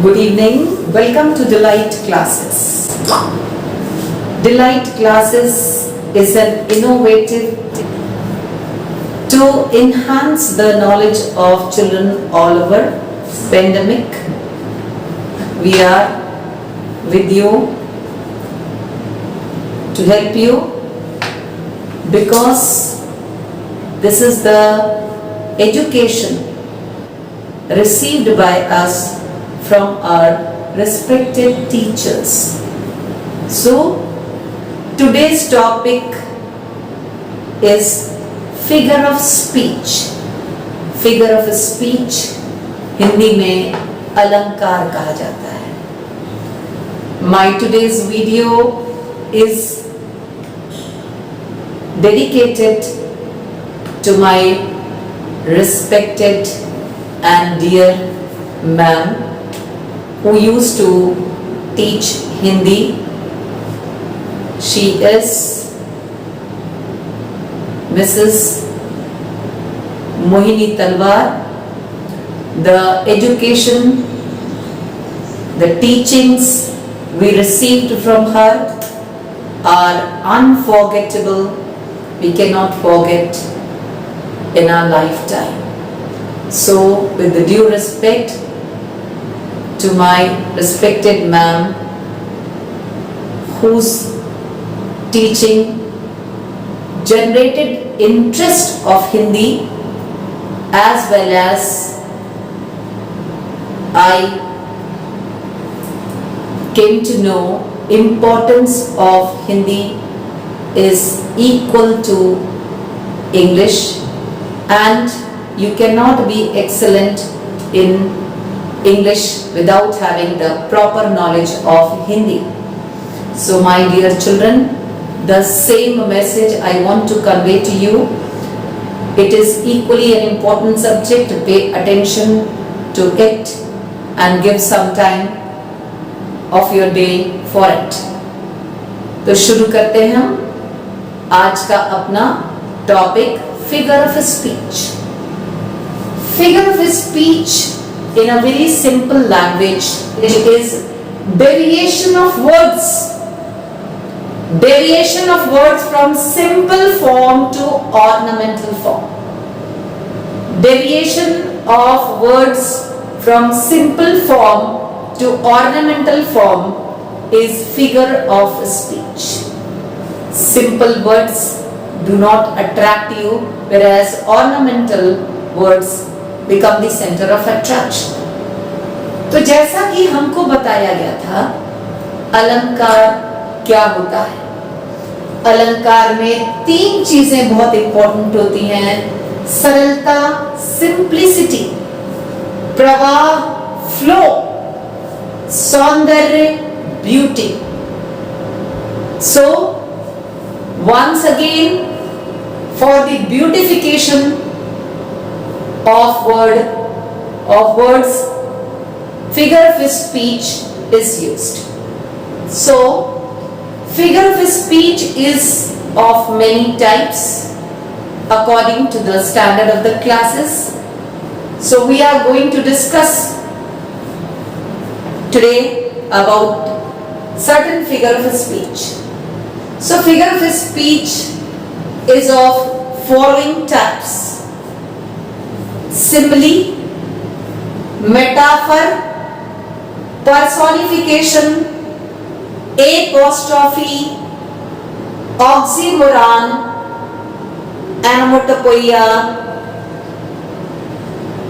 Good evening. Welcome to Delight Classes. Delight Classes is an innovative to enhance the knowledge of children all over pandemic. We are with you to help you because this is the education received by us from our respected teachers. So, today's topic is figure of speech. Figure of speech Hindi में अलंकार कहा जाता है. My today's video is dedicated to my respected and dear ma'am who used to teach Hindi. She is Mrs. Mohini Talwar. The education, the teachings we received from her are unforgettable. We cannot forget in our lifetime. So, with the due respect to my respected ma'am, whose teaching generated interest of Hindi as well as I came to know importance of Hindi is equal to English, and you cannot be excellent in English without having the proper knowledge of Hindi. So my dear children, the same message I want to convey to you. It is equally an important subject. Pay attention to it and give some time of your day for it. तो शुरू करते हैं हम आज का अपना topic figure of speech. Figure of speech in a very simple language, it is derivation of words. Derivation of words from simple form to ornamental form. Derivation of words from simple form to ornamental form is figure of speech. Simple words do not attract you, whereas ornamental words become the center of attraction. तो जैसा कि हमको बताया गया था, अलंकार क्या होता है. अलंकार में तीन चीजें बहुत इंपॉर्टेंट होती हैं: सरलता, सिंप्लिसिटी, प्रवाह, फ्लो, सौंदर्य, beauty. So once again, for the beautification of words, figure of speech is used. So, figure of speech is of many types according to the standard of the classes. So, we are going to discuss today about certain figure of speech. So, figure of speech is of following types: simile, metaphor, personification, apostrophe, oxymoron, onomatopoeia,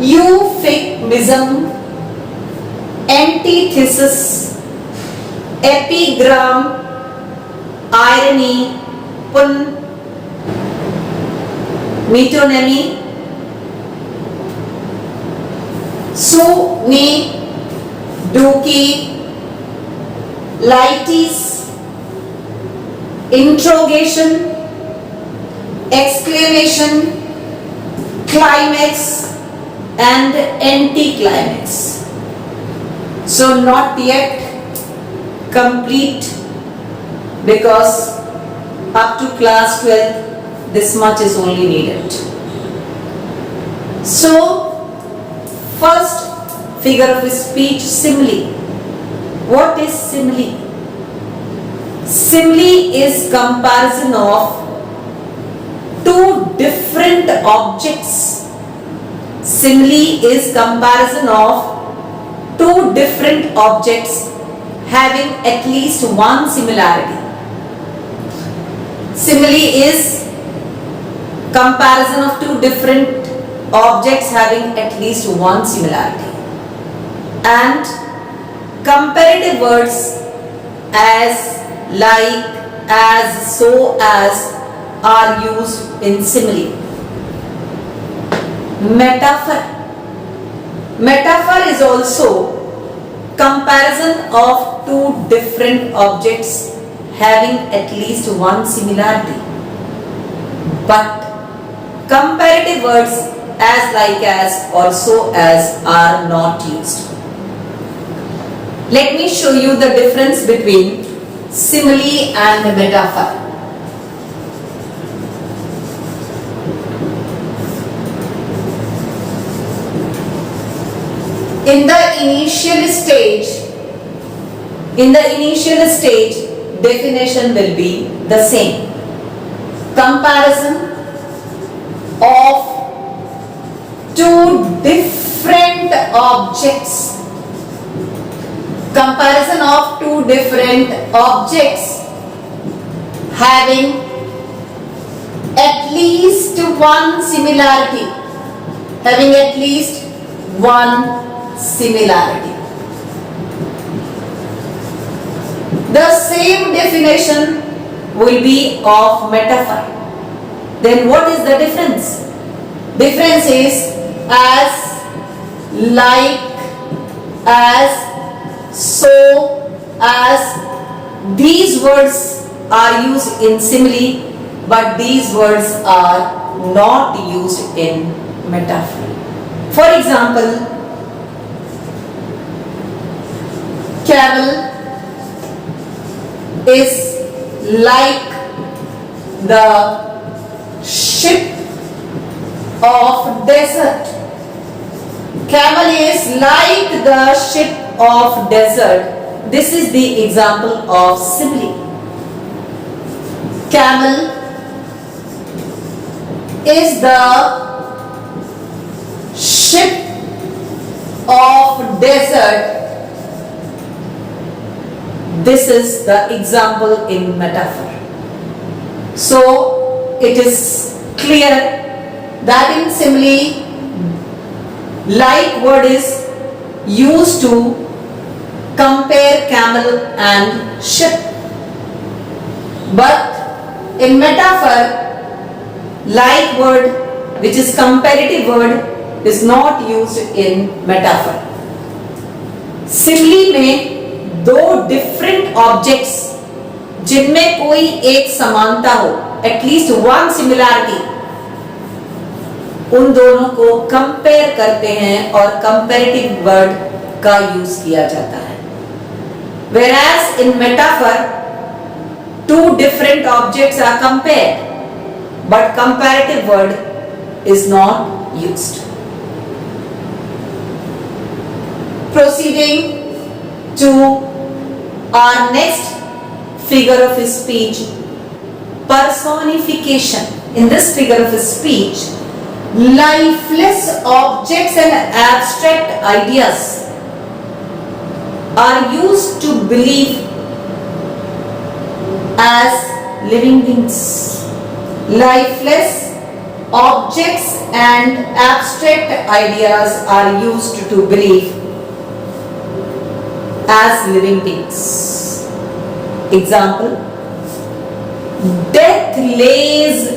euphemism, antithesis, epigram, irony, pun, metonymy, sune, duki, lighties, interrogation, exclamation, climax, and anticlimax. So not yet complete, because up to class 12 this much is only needed. So first figure of speech simile. What is simile? Simile is comparison of two different objects. Simile is comparison of two different objects having at least one similarity. Simile is comparison of two different objects having at least one similarity. And comparative words as, like, as, so as are used in simile. Metaphor. Metaphor is also comparison of two different objects having at least one similarity. But comparative words as, like as, or so as are not used. Let me show you the difference between simile and metaphor. In the initial stage, definition will be the same. Comparison of two different objects. Comparison of two different objects having at least one similarity. Having at least one similarity. The same definition will be of metaphor. Then what is the difference? Difference is as, like, as, so as. These words are used in simile, but these words are not used in metaphor. For example, camel is like the ship of desert. Camel is like the ship of desert. This is the example of simile. Camel is the ship of desert. This is the example in metaphor. So it is clear that in simile, like word is used to compare camel and ship. But in metaphor, like word, which is comparative word, is not used in metaphor. Simile में दो different objects जिनमें कोई एक समानता हो, at least one similarity, उन दोनों को कंपेयर करते हैं और कंपैरेटिव वर्ड का यूज किया जाता है. Whereas in metaphor, two different objects are compared, but comparative word is not used. Proceeding to our next figure of speech, personification. In this figure of speech, lifeless objects and abstract ideas are used to believe as living beings. Lifeless objects and abstract ideas are used to believe as living beings. Example, death lays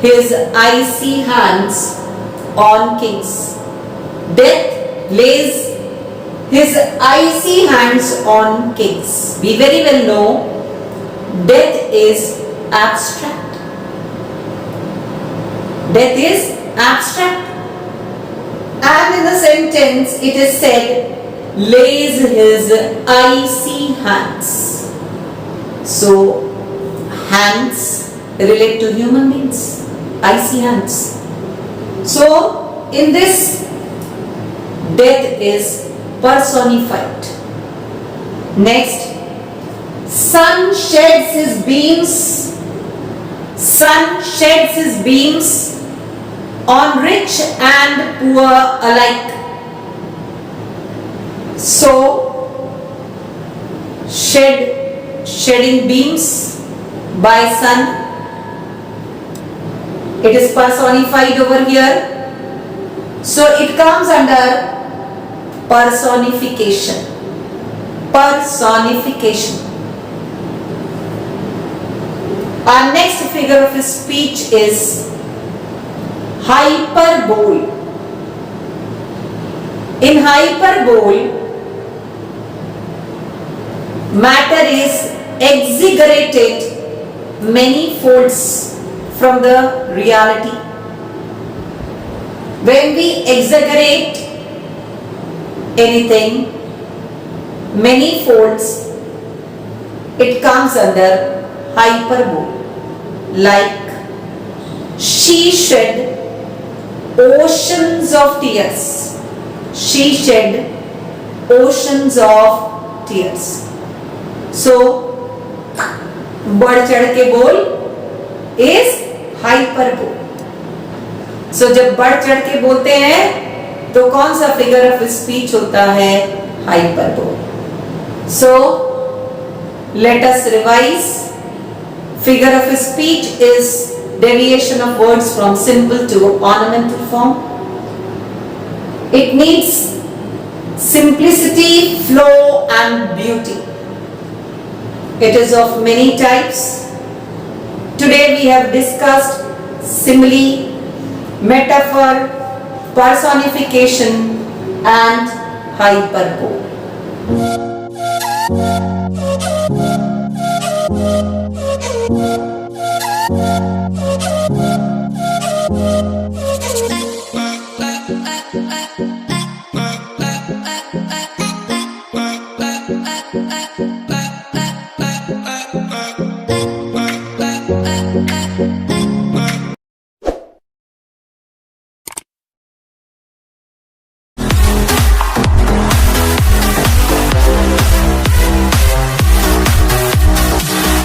his icy hands on kings. Death lays his icy hands on kings. We very well know death is abstract. Death is abstract. And in the sentence it is said, lays his icy hands. So, hands relate to human beings. Icy hands. So, in this death is personified. Next, sun sheds his beams. Sun sheds his beams on rich and poor alike. So, shedding beams by sun. It is personified over here. So it comes under personification. Personification. Our next figure of speech is hyperbole. In hyperbole, matter is exaggerated many folds from the reality. When we exaggerate anything many folds, it comes under hyperbole. Like, she shed oceans of tears. She shed oceans of tears. So, बढ़ चढ़ के बोल is hyperbole. So, जब बढ़ चढ़ के बोलते हैं तो कौन सा फिगर ऑफ स्पीच होता है? Hyperbole. So, let us revise. Figure of speech is deviation of words from simple to ornamental form. It needs simplicity, flow and beauty. It is of many types. Today we have discussed simile, metaphor, personification and hyperbole.